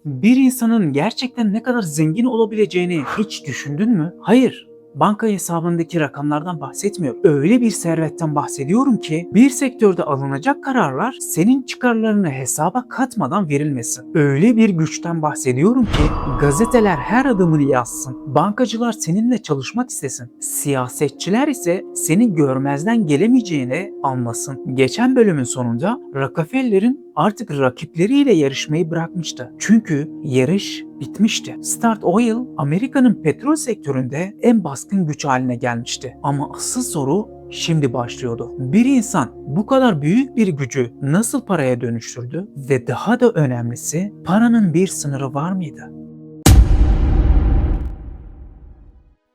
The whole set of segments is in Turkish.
Bir insanın gerçekten ne kadar zengin olabileceğini hiç düşündün mü? Hayır. Banka hesabındaki rakamlardan bahsetmiyorum. Öyle bir servetten bahsediyorum ki bir sektörde alınacak kararlar senin çıkarlarını hesaba katmadan verilmesin. Öyle bir güçten bahsediyorum ki gazeteler her adımını yazsın. Bankacılar seninle çalışmak istesin. Siyasetçiler ise seni görmezden gelemeyeceğini anlasın. Geçen bölümün sonunda Rockefeller'in artık rakipleriyle yarışmayı bırakmıştı. Çünkü yarış bitmişti. Start Oil, Amerika'nın petrol sektöründe en baskın güç haline gelmişti. Ama asıl soru şimdi başlıyordu. Bir insan bu kadar büyük bir gücü nasıl paraya dönüştürdü ve daha da önemlisi paranın bir sınırı var mıydı?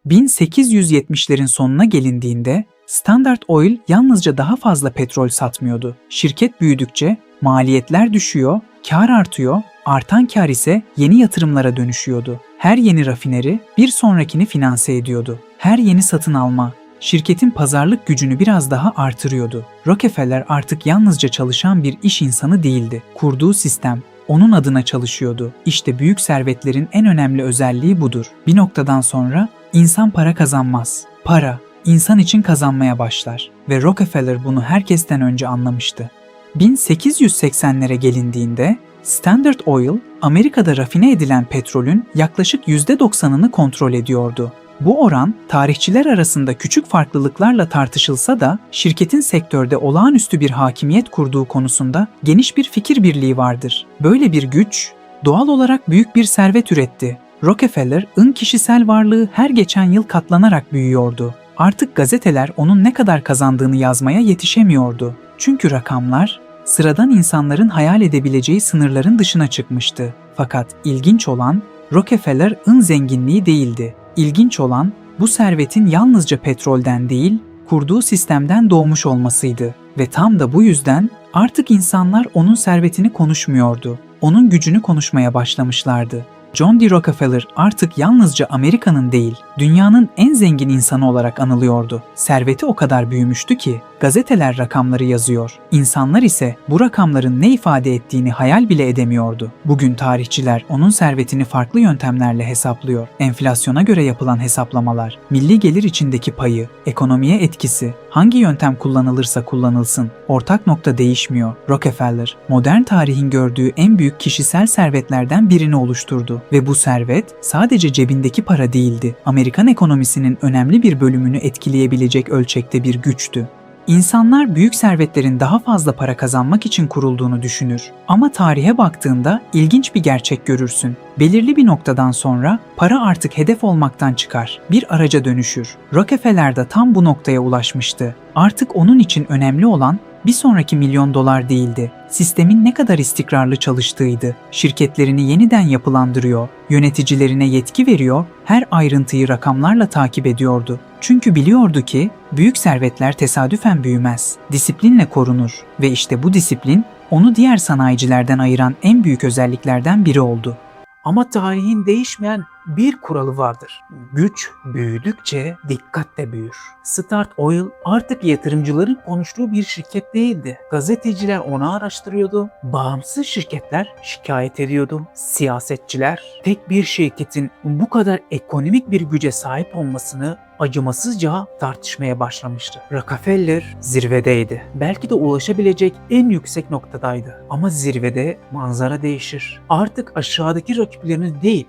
1870'lerin sonuna gelindiğinde Standard Oil yalnızca daha fazla petrol satmıyordu. Şirket büyüdükçe maliyetler düşüyor, kar artıyor, artan kar ise yeni yatırımlara dönüşüyordu. Her yeni rafineri bir sonrakini finanse ediyordu. Her yeni satın alma şirketin pazarlık gücünü biraz daha artırıyordu. Rockefeller artık yalnızca çalışan bir iş insanı değildi. Kurduğu sistem onun adına çalışıyordu. İşte büyük servetlerin en önemli özelliği budur. Bir noktadan sonra insan para kazanmaz. Para, insan için kazanmaya başlar ve Rockefeller bunu herkesten önce anlamıştı. 1880'lere gelindiğinde Standard Oil, Amerika'da rafine edilen petrolün yaklaşık %90'ını kontrol ediyordu. Bu oran tarihçiler arasında küçük farklılıklarla tartışılsa da şirketin sektörde olağanüstü bir hakimiyet kurduğu konusunda geniş bir fikir birliği vardır. Böyle bir güç doğal olarak büyük bir servet üretti. Rockefeller'ın kişisel varlığı her geçen yıl katlanarak büyüyordu. Artık gazeteler onun ne kadar kazandığını yazmaya yetişemiyordu. Çünkü rakamlar sıradan insanların hayal edebileceği sınırların dışına çıkmıştı. Fakat ilginç olan Rockefeller'ın zenginliği değildi. İlginç olan bu servetin yalnızca petrolden değil, kurduğu sistemden doğmuş olmasıydı. Ve tam da bu yüzden artık insanlar onun servetini konuşmuyordu. Onun gücünü konuşmaya başlamışlardı. John D. Rockefeller artık yalnızca Amerika'nın değil, dünyanın en zengin insanı olarak anılıyordu. Serveti o kadar büyümüştü ki gazeteler rakamları yazıyor. İnsanlar ise bu rakamların ne ifade ettiğini hayal bile edemiyordu. Bugün tarihçiler onun servetini farklı yöntemlerle hesaplıyor. Enflasyona göre yapılan hesaplamalar, milli gelir içindeki payı, ekonomiye etkisi, hangi yöntem kullanılırsa kullanılsın, ortak nokta değişmiyor. Rockefeller, modern tarihin gördüğü en büyük kişisel servetlerden birini oluşturdu. Ve bu servet sadece cebindeki para değildi. Amerikan ekonomisinin önemli bir bölümünü etkileyebilecek ölçekte bir güçtü. İnsanlar büyük servetlerin daha fazla para kazanmak için kurulduğunu düşünür. Ama tarihe baktığında ilginç bir gerçek görürsün. Belirli bir noktadan sonra para artık hedef olmaktan çıkar, bir araca dönüşür. Rockefeller de tam bu noktaya ulaşmıştı. Artık onun için önemli olan bir sonraki milyon dolar değildi. Sistemin ne kadar istikrarlı çalıştığıydı. Şirketlerini yeniden yapılandırıyor, yöneticilerine yetki veriyor, her ayrıntıyı rakamlarla takip ediyordu. Çünkü biliyordu ki büyük servetler tesadüfen büyümez, disiplinle korunur ve işte bu disiplin onu diğer sanayicilerden ayıran en büyük özelliklerden biri oldu. Ama tarihin değişmeyen bir kuralı vardır. Güç büyüdükçe dikkat de büyür. Start Oil artık yatırımcıların konuştuğu bir şirket değildi. Gazeteciler onu araştırıyordu. Bağımsız şirketler şikayet ediyordu. Siyasetçiler tek bir şirketin bu kadar ekonomik bir güce sahip olmasını acımasızca tartışmaya başlamıştı. Rockefeller zirvedeydi. Belki de ulaşabilecek en yüksek noktadaydı. Ama zirvede manzara değişir. Artık aşağıdaki rakiplerini değil,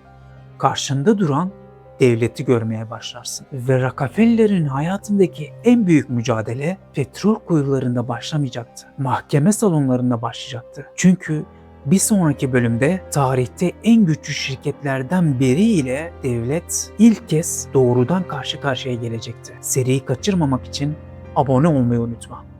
karşında duran devleti görmeye başlarsın. Ve Rockefeller'in hayatındaki en büyük mücadele petrol kuyularında başlamayacaktı. Mahkeme salonlarında başlayacaktı. Çünkü bir sonraki bölümde tarihte en güçlü şirketlerden biriyle devlet ilk kez doğrudan karşı karşıya gelecekti. Seriyi kaçırmamak için abone olmayı unutma.